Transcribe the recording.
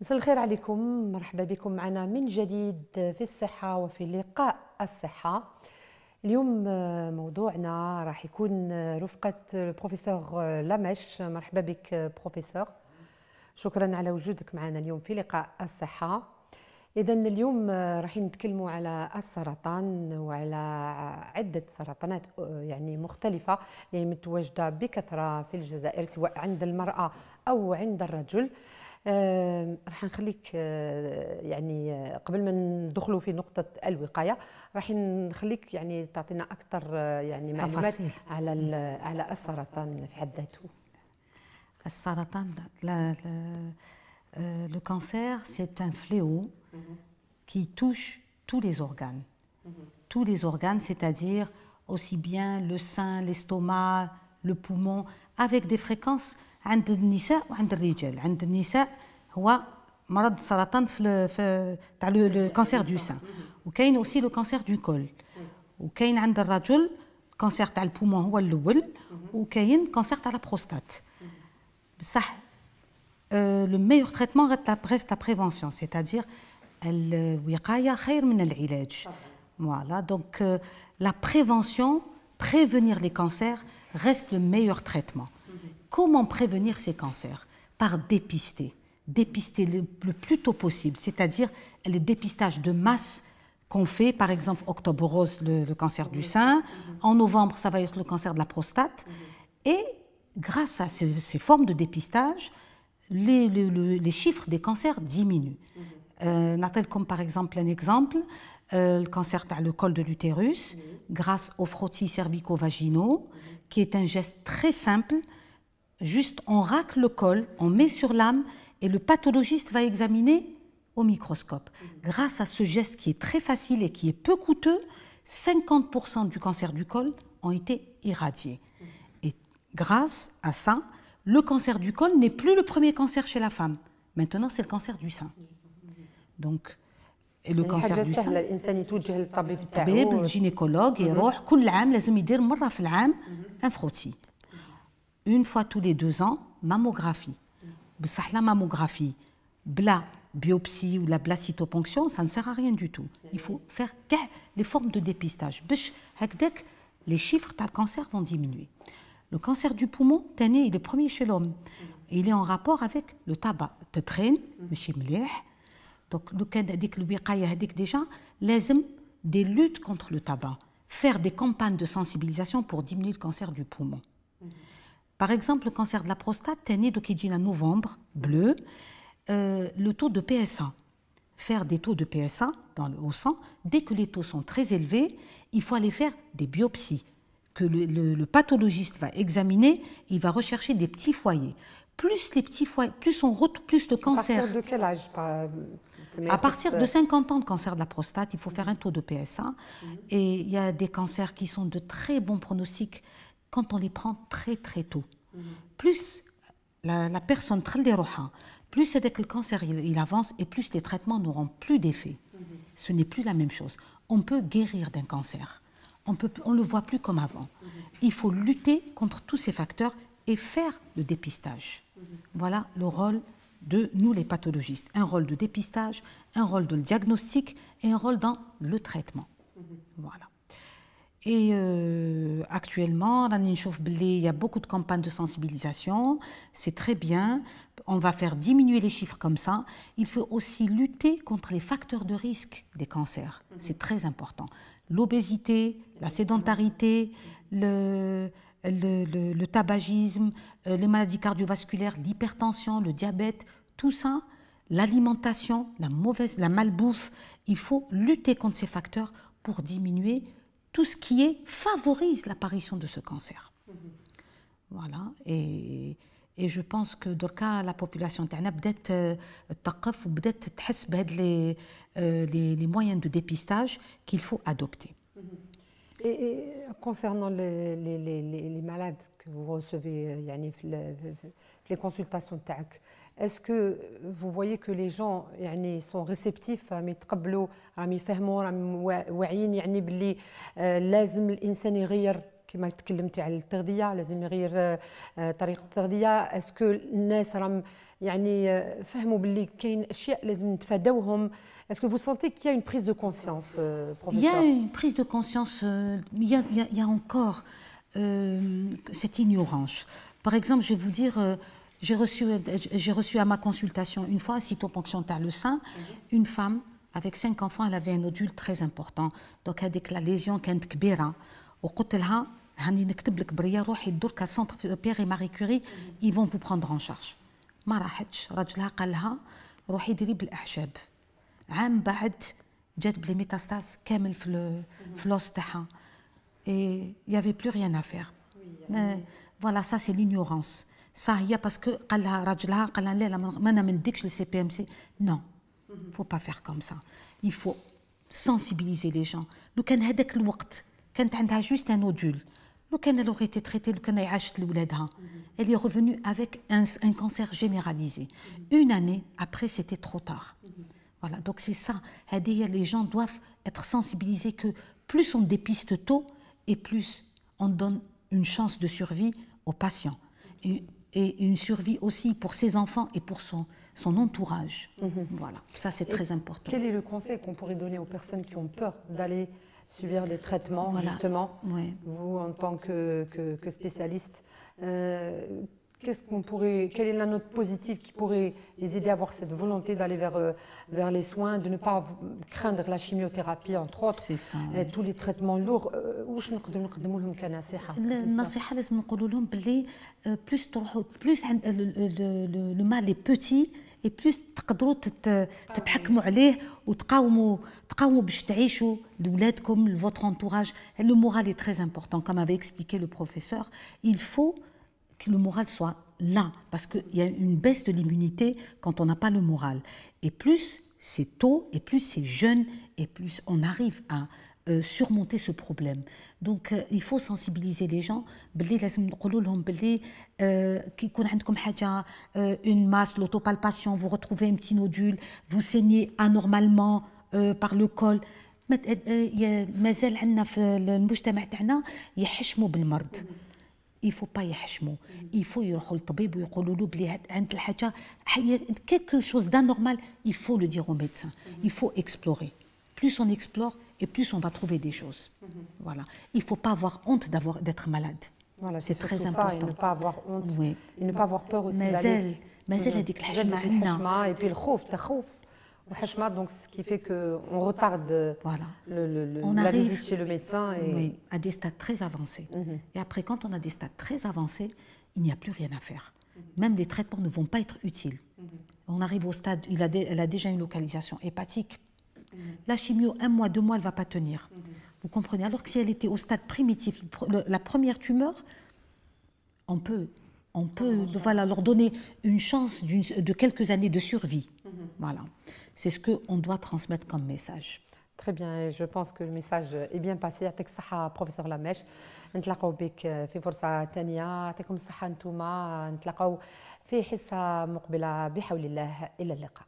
مساء الخير عليكم، مرحبا بكم معنا من جديد في الصحة وفي لقاء الصحة. اليوم موضوعنا راح يكون رفقة البروفيسور لمش. مرحبا بك بروفيسور، شكرا على وجودك معنا اليوم في لقاء الصحة. إذن اليوم راح نتكلموا على السرطان وعلى عدة سرطانات يعني مختلفة اللي متواجدة بكثرة في الجزائر سواء عند المرأة أو عند الرجل. راح نخليك يعني قبل ما ندخلوا في نقطة الوقاية راح نخليك يعني تعطينا أكثر يعني معلومات على السرطان في حد ذاته. السرطان le cancer, c'est un fléau qui touche tous les organes. Tous les organes, c'est-à-dire aussi bien le sein, l'estomac, le poumon, avec des fréquences عند النساء وعند الرجال. عند النساء هو مرض السرطان تاع le cancer du sein. وكاين aussi le cancer du col. وكاين عند الرجل كانسير تاع البومون هو الأول، وكاين كانسير تاع la prostate. بصح le meilleur traitement reste la prévention, c'est-à-dire الوقاية خير من العلاج. Voilà, donc la prévention, prévenir les cancers reste le meilleur traitement. Comment prévenir ces cancers? Par dépister le plus tôt possible, c'est-à-dire le dépistage de masse qu'on fait, par exemple octobre rose, le cancer du sein, en novembre ça va être le cancer de la prostate, et grâce à ces formes de dépistage, les chiffres des cancers diminuent. Comme par exemple un exemple, le cancer le col de l'utérus, grâce aux frottis cervico-vaginaux, qui est un geste très simple. Juste on racle le col, on met sur l'âme et le pathologiste va examiner au microscope. Grâce à ce geste qui est très facile et qui est peu coûteux, 50% du cancer du col ont été irradiés. Et grâce à ça, le cancer du col n'est plus le premier cancer chez la femme. Maintenant, c'est le cancer du sein. Donc, et le cancer du sein, le gynécologue يروح كل عام لازم يدير مرة في العام un frottis. Une fois tous les 2 ans, mammographie. بصح la mammographie, bla biopsie ou la bla cytoponction, ça ne sert à rien du tout. Il faut faire les formes de dépistage. باش هكذاك les chiffres de cancer vont diminuer. Le cancer du poumon, il est le premier chez l'homme. Il est en rapport avec le tabac. تتخين ماشي مليح. Donc هذيك الوقاية هذيك déjà لازم des luttes contre le tabac. Faire des campagnes de sensibilisation pour diminuer le cancer du poumon. Par exemple, le cancer de la prostate, donc il en novembre, bleu, le taux de PSA. Faire des taux de PSA au sang, dès que les taux sont très élevés, il faut aller faire des biopsies que le pathologiste va examiner, il va rechercher des petits foyers. Plus les petits foyers, plus le cancer. À partir de quel âge? À partir de 50 ans de cancer de la prostate, il faut faire un taux de PSA. Et il y a des cancers qui sont de très bons pronostics quand on les prend très très tôt. Plus la personne plus c'est que le cancer il avance et plus les traitements n'auront plus d'effet. Ce n'est plus la même chose. On peut guérir d'un cancer. On le voit plus comme avant. Il faut lutter contre tous ces facteurs et faire le dépistage. Voilà le rôle de nous les pathologistes. Un rôle de dépistage, un rôle de diagnostic et un rôle dans le traitement. Voilà. Et actuellement, il y a beaucoup de campagnes de sensibilisation, c'est très bien, on va faire diminuer les chiffres comme ça. Il faut aussi lutter contre les facteurs de risque des cancers, c'est très important. L'obésité, la sédentarité, le tabagisme, les maladies cardiovasculaires, l'hypertension, le diabète, tout ça, l'alimentation, la malbouffe, il faut lutter contre ces facteurs pour diminuer tout ce qui favorise l'apparition de ce cancer. Voilà, et je pense que dans le cas la population تاعنا بدات تثقف وبدات تحس بهاد les moyens de dépistage qu'il faut adopter. Et concernant les malades que vous recevez يعني في les consultations تاعك, est-ce que vous voyez que les gens يعني sont réceptifs, راهم يتقبلوا, راهم يفهموا, راهم واعيين يعني باللي لازم الانسان يغير كما تكلمتي على التغذيه لازم يغير طريقه التغذيه. اسكو الناس راهم يعني فهموا باللي كاين اشياء لازم نتفاداوهم؟ Est-ce que vous sentez qu'il y a une prise de conscience, professeur? Il y a une prise de conscience, il y a encore cette ignorance. Par exemple, je vais vous dire, j'ai reçu à ma consultation une fois, cytoponction tard le sein, une femme avec 5 enfants, elle avait un nodule très important. Donc, avec la lésion كانت كبيرة وقلت لها هاني نكتب لك بريا روحي درك سنتر بيير ماري كوري ils vont vous prendre en charge. ما راحتش، راجلها قال لها روحي ديري بالأعشاب. عام بعد جات بلي ميتاستاز كامل في لوس تاعها. Et il n'y avait plus rien à faire. Mais voilà, ça c'est l'ignorance. Ça هي باسكو قال لها راجلها قال لها لا ما انا ما نديكش للسي بي ام سي. Non, faut pas faire comme ça. Il faut sensibiliser les gens. لو كان هذاك الوقت كانت عندها juste un nodule. لو كان elle aurait été traitée لو كان عاشت لولادها. Elle est revenue avec un cancer généralisé. Une année après, c'était trop tard. Voilà, donc c'est ça. Les gens doivent être sensibilisés que plus on dépiste tôt et plus on donne une chance de survie aux patients. Et une survie aussi pour ses enfants et pour son entourage. Voilà, ça c'est très important. Quel est le conseil qu'on pourrait donner aux personnes qui ont peur d'aller subir des traitements, voilà, justement, vous en tant que spécialiste, quelle est la note positive qui pourrait les aider à avoir cette volonté d'aller vers les soins, de ne pas craindre la chimiothérapie, entre autres, tous les traitements lourds? واش نقدروا نقدموا لهم كنصيحه؟ النصيحه لازم نقولوا لهم باللي بلوس تروحوا بلوس لو مال لي بوتي et plus تقدروا تتحكموا عليه وتقاوموا باش تعيشوا لولادكم votre entourage. Le moral est très important, comme avait expliqué le professeur. Il faut que le moral soit là, parce qu'il y a une baisse de l'immunité quand on n'a pas le moral. Et plus c'est tôt, et plus c'est jeune, et plus on arrive à surmonter ce problème. Donc il faut sensibiliser les gens. باللي لازم نقولوا لهم باللي كي يكون عندكم حاجه une masse, l'autopalpation, vous retrouvez un petit nodule, vous saignez anormalement par le col. مازال عندنا في المجتمع تاعنا يحشموا بالمرض. Il faut pas يحشموا. Il faut يروحوا للطبيب ويقولوا له بلي عند الحاجه quelque chose d'anormal, il faut le dire au médecin. Il faut explorer. Plus on explore et plus on va trouver des choses. Voilà. Il faut pas avoir honte d'être malade. Voilà, c'est très important. Et ne pas avoir honte. Oui. Et ne pas avoir peur aussi. مازال هذيك الحشمه عندنا. Et puis الخوف تخوف. Donc, ce qui fait qu'on retarde la visite chez le médecin. Oui, à des stades très avancés. Et après, quand on a des stades très avancés, il n'y a plus rien à faire. Même les traitements ne vont pas être utiles. On arrive au stade, elle a déjà une localisation hépatique. La chimio, 1 mois, 2 mois, elle ne va pas tenir. Vous comprenez? Alors que si elle était au stade primitif, la première tumeur, on peut voilà, leur donner une chance de quelques années de survie. Voilà. C'est ce qu'on doit transmettre comme message. Très bien, je pense que le message est bien passé. يعطيك الصحة بروفيسور لاماش. نتلاقاو بك في فرصة ثانية. يعطيكم الصحة انتوما. نتلاقاو في حصة مقبلة بحول الله. إلى اللقاء.